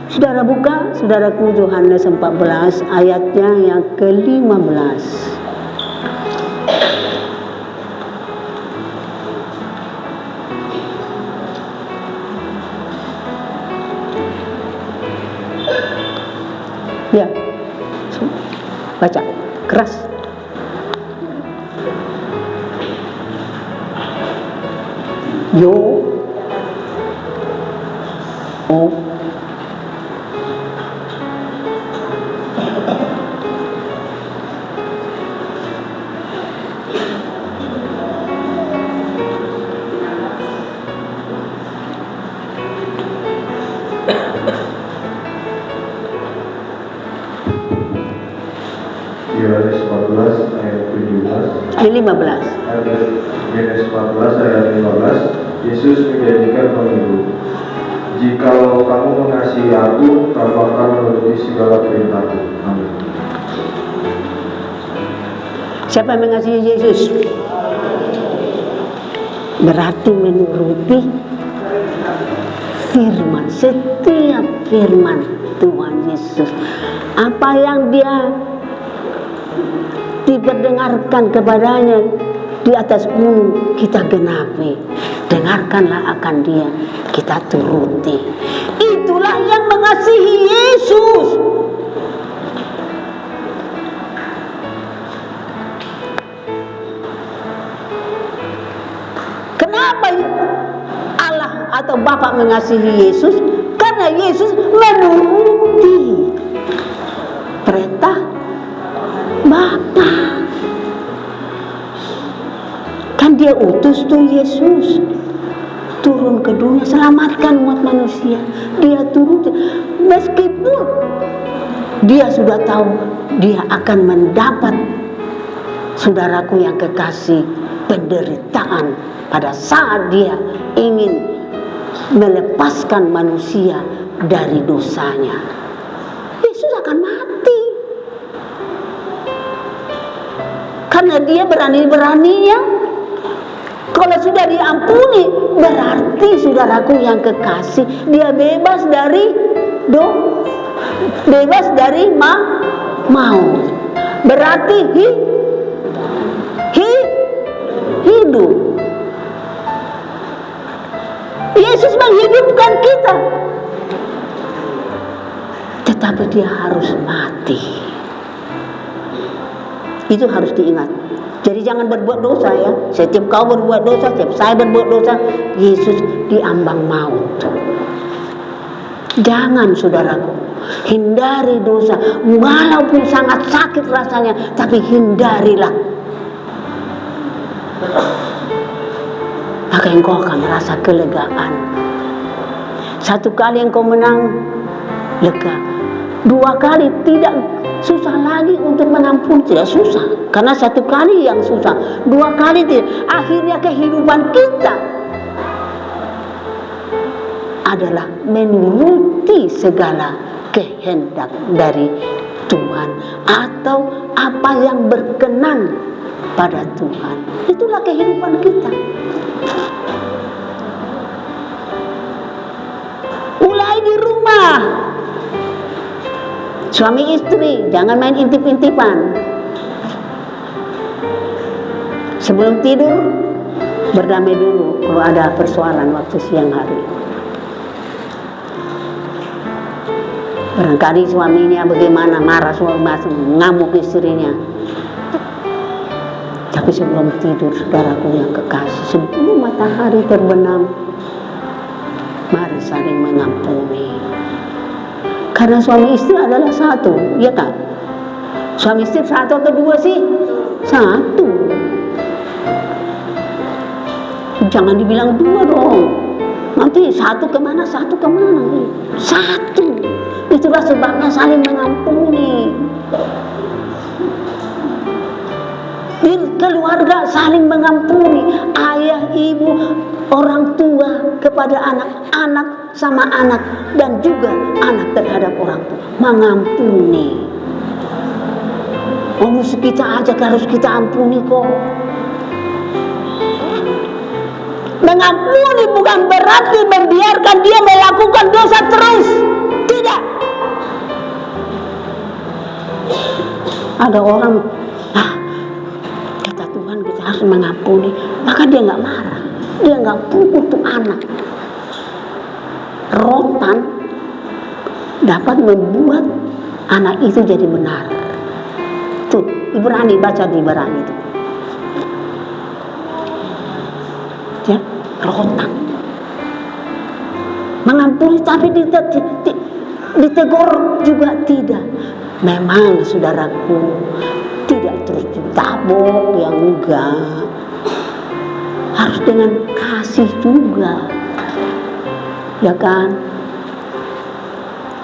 Saudara buka, saudaraku, Yohanes 14 ayatnya yang ke-15. Ya, baca keras. Yohanes 14 ayat 17. 15. Yohanes 14 ayat 15. Yesus menjanjikan pemilu. Jikalau kamu mengasihi aku, kamu akan menuruti segala perintahku. Amin. Siapa yang mengasihi Yesus? Berarti menuruti firman, setiap firman Tuhan Yesus. Apa yang dia diperdengarkan kepadanya di atas gunung, kita genapi. Dengarkanlah akan dia, kita turuti. Itulah yang mengasihi Yesus. Kenapa Allah atau Bapa mengasihi Yesus? Karena Yesus menuruti perintah Bapa. Kan dia utus tuh Yesus. turun ke dunia, selamatkan umat manusia. Dia turun, meskipun dia sudah tahu dia akan mendapat, saudaraku yang kekasih, penderitaan pada saat dia ingin melepaskan manusia dari dosanya. Yesus akan mati karena dia berani-beraninya. Kalau sudah diampuni, berarti saudaraku yang kekasih, dia bebas dari bebas dari maut. Berarti hidup. Yesus menghidupkan kita, tetapi dia harus mati. Itu harus diingat. Jadi jangan berbuat dosa ya. Setiap kau berbuat dosa, setiap saya berbuat dosa, Yesus diambang maut. Jangan, saudaraku, hindari dosa. Walaupun sangat sakit rasanya, tapi hindarilah. Maka engkau akan merasa kelegaan. Satu kali engkau menang, lega. Dua kali tidak susah lagi untuk mengampuni, tidak susah. Karena satu kali yang susah, dua kali tidak. Akhirnya kehidupan kita adalah menuruti segala kehendak dari Tuhan, atau apa yang berkenan pada Tuhan. Itulah kehidupan kita. Mulai di rumah, suami istri jangan main intip-intipan. Sebelum tidur berdamai dulu kalau ada persoalan waktu siang hari. Barangkali suaminya bagaimana, marah suami, ngamuk istrinya. Tapi sebelum tidur, saudaraku yang kekasih, sebelum matahari terbenam, mari saling mengampuni. Karena suami istri adalah satu, ya kan? Suami istri satu atau dua sih? Satu. Jangan dibilang dua dong. Nanti satu kemana, satu kemana. Satu. Itulah sebabnya saling mengampuni. Di keluarga saling mengampuni. Ayah, ibu, orang tua kepada anak, anak sama anak, dan juga anak terhadap orang tua. Mengampuni. Musuh kita aja harus kita ampuni kok. Mengampuni bukan berarti membiarkan dia melakukan dosa terus. Tidak. Ada orang, kata Tuhan kita harus mengampuni, maka dia nggak marah, dia nggak pukul tuh anak. Rotan dapat membuat anak itu jadi benar. Tuh, Ibrani, baca di Ibrani itu. Ya, rotan. Mengampuni tapi ditegur juga tidak. Memang saudaraku, tidak terus ditabok, yang enggak. Harus dengan kasih juga. Ya kan?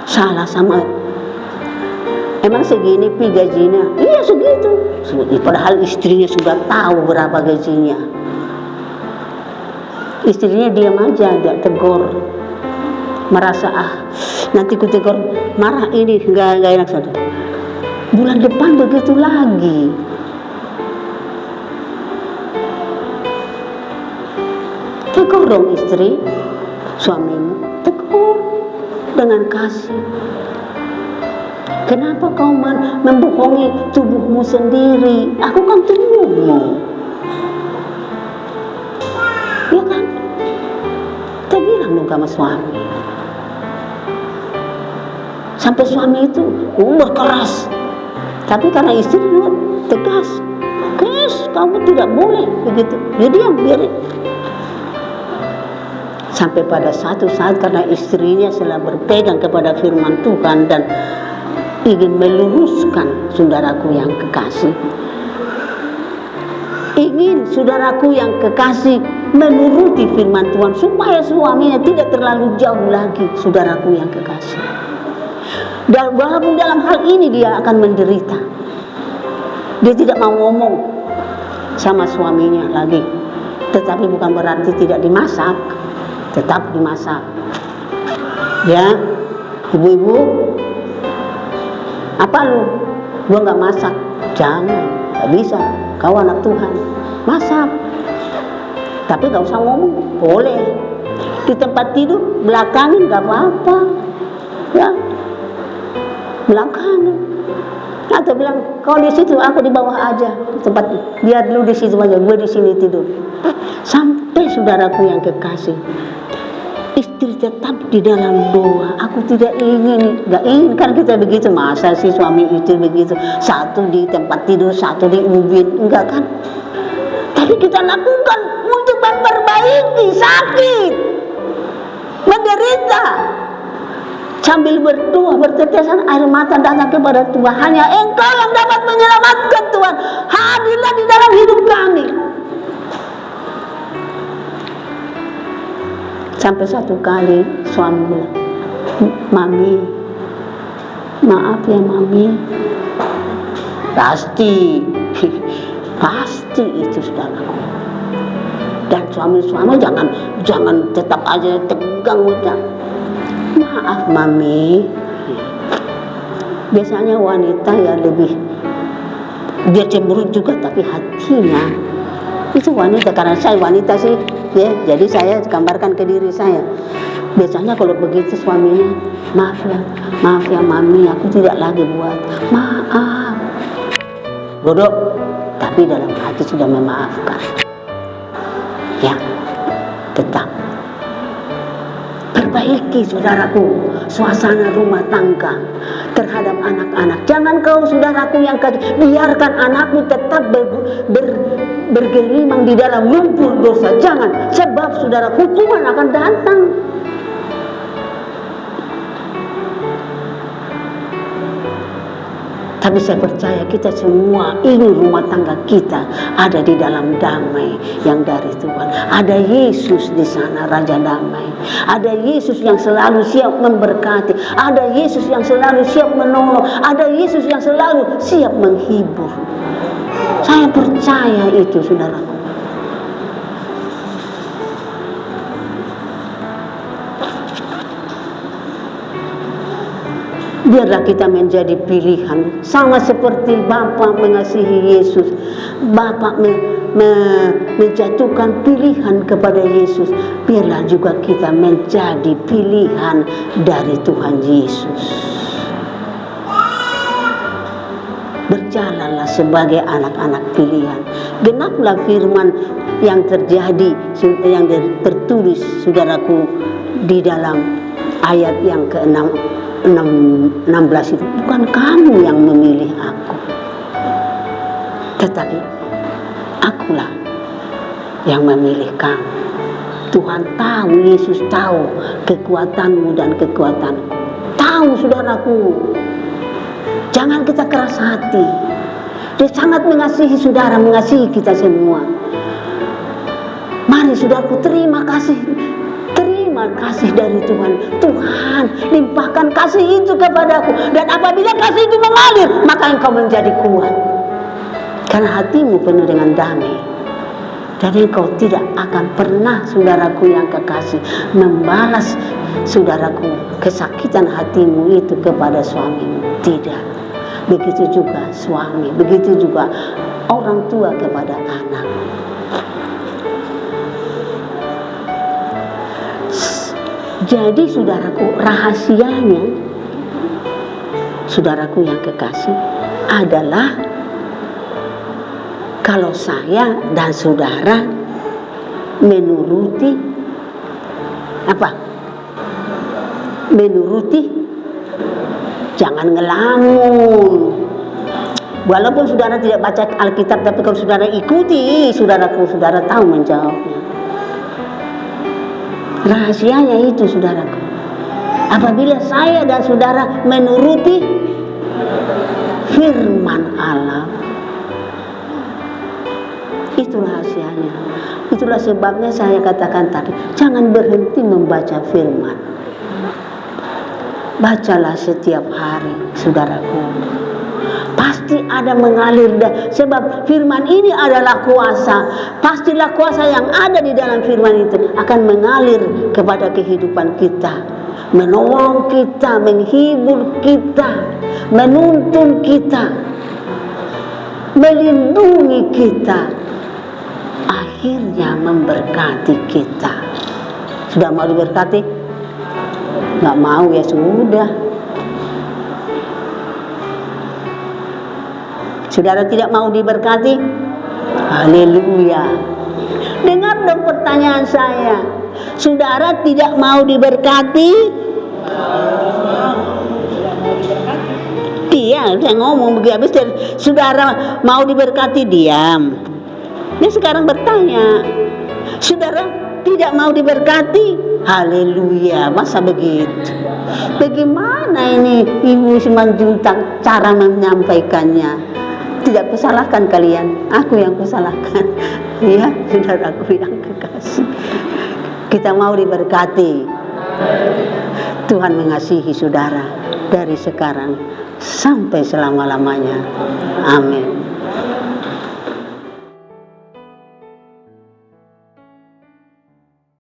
Salah sama, emang segini pi gajinya? Iya segitu. Padahal istrinya sudah tahu berapa gajinya. Istrinya diam aja, tidak tegur. Merasa nanti ku tegur, marah ini enggak enak saudara. Bulan depan begitu lagi. Tegur dong istri, suamimu, tegur dengan kasih. Kenapa kau membohongi tubuhmu sendiri? Aku kan tubuhmu. Ya kan? Kita bilang dong sama suami. Sampai suami itu berkeras. Tapi karena istri juga tegas. Kamu tidak boleh begitu. Dia diam, biarin. Sampai pada satu saat karena istrinya selalu berpegang kepada firman Tuhan dan ingin meluruskan, saudaraku yang kekasih, ingin saudaraku yang kekasih menuruti firman Tuhan supaya suaminya tidak terlalu jauh lagi, saudaraku yang kekasih. Dan walaupun dalam hal ini dia akan menderita, dia tidak mau ngomong sama suaminya lagi, tetapi bukan berarti tidak dimasak, tetap dimasak. Ya, ibu-ibu, apa gua nggak masak? Jangan, nggak bisa. Kau anak Tuhan, masak. Tapi nggak usah ngomong, boleh. Di tempat tidur belakangin nggak apa-apa, ya, belakangin. Atau bilang, kau di situ, aku di bawah aja, tempat biar lu di situ aja, gue di sini tidur. Sampai saudaraku yang kekasih, istri tetap di dalam doa. Aku tidak ingin, nggak ingin kan kita begitu. Masa sih suami istri begitu, satu di tempat tidur, satu di ubin, enggak kan? Tapi kita lakukan untuk memperbaiki sakit, menderita, sambil berdoa, bertetesan air mata datang kepada Tuhan. Hanya Engkau yang dapat menyelamatkan, Tuhan. Hadirlah di dalam hidup kami. Sampai satu kali suami bilang, Mami, maaf ya Mami. Pasti itu saudaraku. Dan suami-suami jangan tetap aja tegang udah. Maaf Mami. Biasanya wanita ya lebih, dia cemberut juga, tapi hatinya itu wanita. Karena saya wanita sih, ya, jadi saya gambarkan ke diri saya. Biasanya kalau begitu suaminya, maaf ya Mami, aku tidak lagi buat, maaf. Bodoh, tapi dalam hati sudah memaafkan. Ya, tetap perbaiki saudaraku suasana rumah tangga terhadap anak-anak. Jangan kau saudaraku yang biarkan anakmu tetap bergelimang di dalam lumpur dosa. Jangan, sebab saudara, hukuman akan datang. Tapi saya percaya kita semua ingin rumah tangga kita ada di dalam damai yang dari Tuhan. Ada Yesus di sana, Raja Damai. Ada Yesus yang selalu siap memberkati. Ada Yesus yang selalu siap menolong. Ada Yesus yang selalu siap menghibur. Saya percaya itu, saudaraku. Biarlah kita menjadi pilihan, sama seperti Bapa mengasihi Yesus. Bapa menjatuhkan pilihan kepada Yesus. Biarlah juga kita menjadi pilihan dari Tuhan Yesus. Berjalanlah sebagai anak-anak pilihan. Genaplah firman yang terjadi, yang tertulis, saudaraku, di dalam ayat yang ke-6. 16 itu, bukan kamu yang memilih aku, tetapi akulah yang memilih kamu. Tuhan tahu, Yesus tahu kekuatanmu dan kekuatanku. Tahu, saudaraku. Jangan kita keras hati. Dia sangat mengasihi saudara, mengasihi kita semua. Mari saudaraku, terima kasih dari Tuhan. Tuhan, limpahkan kasih itu kepadaku. Dan apabila kasih itu mengalir, maka engkau menjadi kuat. Karena hatimu penuh dengan damai. Dan engkau tidak akan pernah, saudaraku yang kekasih, membalas, saudaraku, kesakitan hatimu itu kepada suamimu. Tidak. Begitu juga suami, begitu juga orang tua kepada anak. Jadi saudaraku, rahasianya, saudaraku yang kekasih, adalah kalau saya dan saudara menuruti apa? Menuruti, jangan ngelamun. Walaupun saudara tidak baca Alkitab, tapi kalau saudara ikuti, saudaraku, saudara tahu menjawabnya. Rahasianya itu, saudaraku. Apabila saya dan saudara menuruti firman Allah, itu rahasianya. Itu Itulah sebabnya saya katakan tadi, jangan berhenti membaca firman. Bacalah setiap hari, saudaraku. Pasti ada mengalir, sebab firman ini adalah kuasa. Pastilah kuasa yang ada di dalam firman itu akan mengalir kepada kehidupan kita, menolong kita, menghibur kita, menuntun kita, melindungi kita, akhirnya memberkati kita. Sudah mau diberkati? Nggak mau ya sudah. Saudara tidak mau diberkati? Haleluya. Dengar dong pertanyaan saya. Saudara tidak mau diberkati? Iya, saya ngomong begitu. Habis dari saudara mau diberkati, diam. Dia sekarang bertanya, saudara tidak mau diberkati? Haleluya, masa begitu? Bagaimana ini Ibu Simanjuntak cara menyampaikannya? Tidak kusalahkan kalian, aku yang kusalahkan. Ya, saudaraku yang kekasih. Kita mau diberkati. Tuhan mengasihi saudara dari sekarang sampai selama-lamanya. Amin.